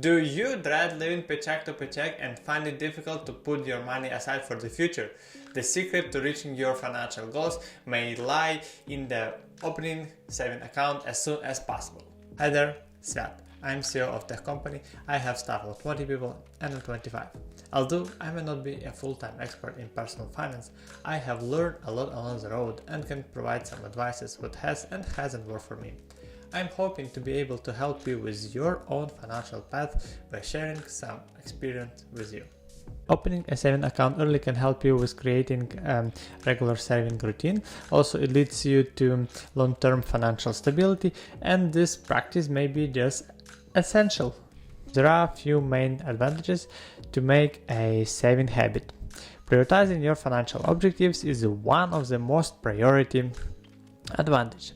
Do you dread living paycheck to paycheck and find it difficult to put your money aside for the future? The secret to reaching your financial goals may lie in the opening saving account as soon as possible. Hi there, Svet. I'm CEO of the company. I have staff of 20 people and I'm 25. Although I may not be a full-time expert in personal finance, I have learned a lot along the road and can provide some advices what has and hasn't worked for me. I'm hoping to be able to help you with your own financial path by sharing some experience with you. Opening a saving account early can help you with creating a regular saving routine. Also, it leads you to long-term financial stability, and this practice may be just essential. There are a few main advantages to make a saving habit. Prioritizing your financial objectives is one of the most priority advantages.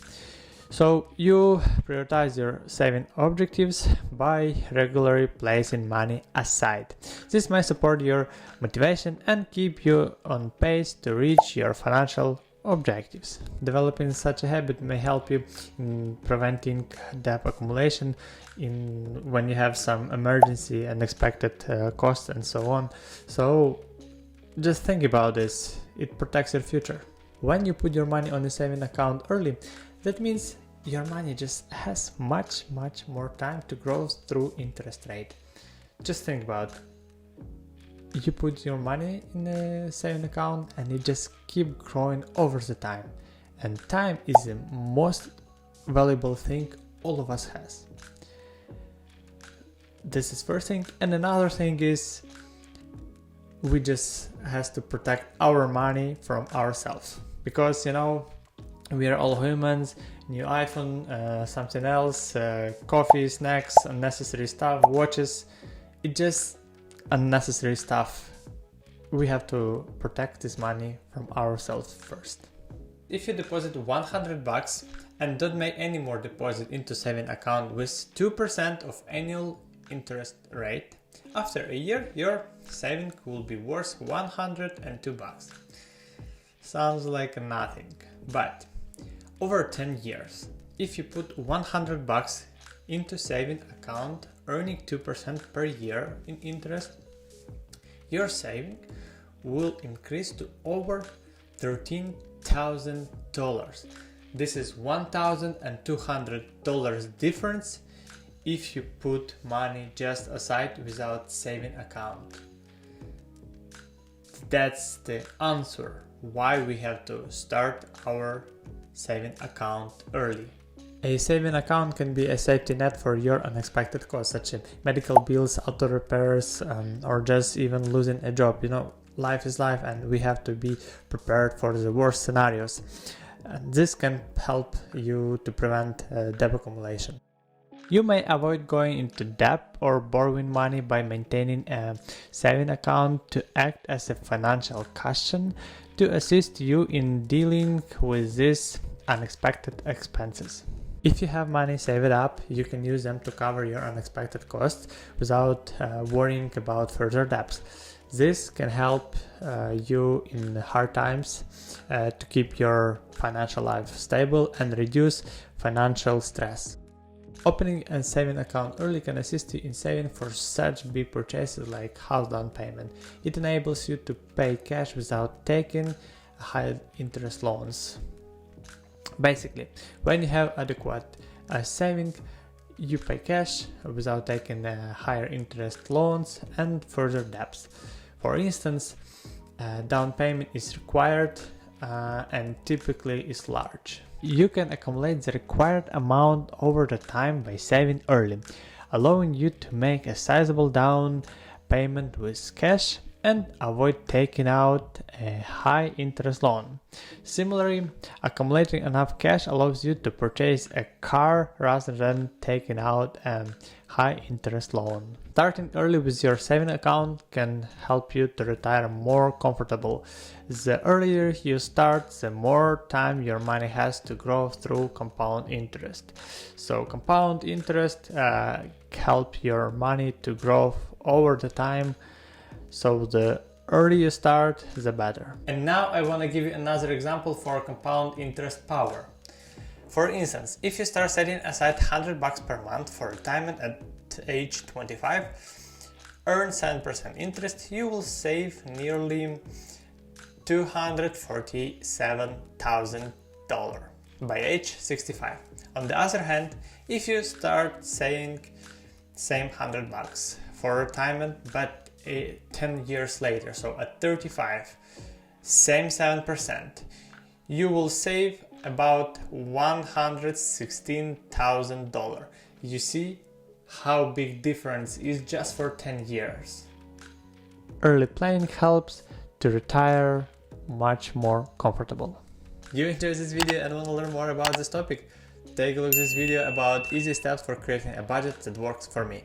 So you prioritize your saving objectives by regularly placing money aside. This may support your motivation and keep you on pace to reach your financial objectives. Developing such a habit may help you in preventing debt accumulation when you have some emergency, unexpected costs and so on. So just think about this. It protects your future. When you put your money on a saving account early, that means your money just has much more time to grow through interest rate. Just think about it. You put your money in a saving account and it just keep growing over the time. And time is the most valuable thing all of us has. This is first thing. And another thing is we just has to protect our money from ourselves. Because we are all humans. New iPhone, something else, coffee, snacks, unnecessary stuff, watches. It's just unnecessary stuff. We have to protect this money from ourselves first. If you deposit $100 and don't make any more deposit into saving account with 2% of annual interest rate, after a year your saving will be worth $102. Sounds like nothing, but over 10 years, if you put $100 into saving account earning 2% per year in interest, your saving will increase to over $13,000. This is $1,200 difference if you put money just aside without saving account. That's the answer why we have to start our saving account early. A saving account can be a safety net for your unexpected costs such as medical bills, auto repairs, or just even losing a job. Life is life and we have to be prepared for the worst scenarios. And this can help you to prevent debt accumulation. You may avoid going into debt or borrowing money by maintaining a saving account to act as a financial cushion to assist you in dealing with these unexpected expenses. If you have money saved up, you can use them to cover your unexpected costs without worrying about further debts. This can help you in hard times to keep your financial life stable and reduce financial stress. Opening a saving account early can assist you in saving for such big purchases like house down payment. It enables you to pay cash without taking high interest loans. Basically, when you have adequate saving, you pay cash without taking higher interest loans and further debts. For instance, down payment is required and typically is large. You can accumulate the required amount over the time by saving early, allowing you to make a sizable down payment with cash and avoid taking out a high interest loan. Similarly, accumulating enough cash allows you to purchase a car rather than taking out a high interest loan. Starting early with your saving account can help you to retire more comfortable. The earlier you start, the more time your money has to grow through compound interest. So compound interest help your money to grow over the time. So the earlier you start, the better. And now I want to give you another example for compound interest power. For instance, if you start setting aside $100 per month for retirement at age 25, earn 7% interest, you will save nearly $247,000 by age 65. On the other hand, if you start saving same $100 for retirement but 10 years later, so at 35, same 7%, you will save about $116,000. You see how big difference is just for 10 years. Early planning helps to retire much more comfortable. You enjoyed this video and want to learn more about this topic? Take a look at this video about easy steps for creating a budget that works for me.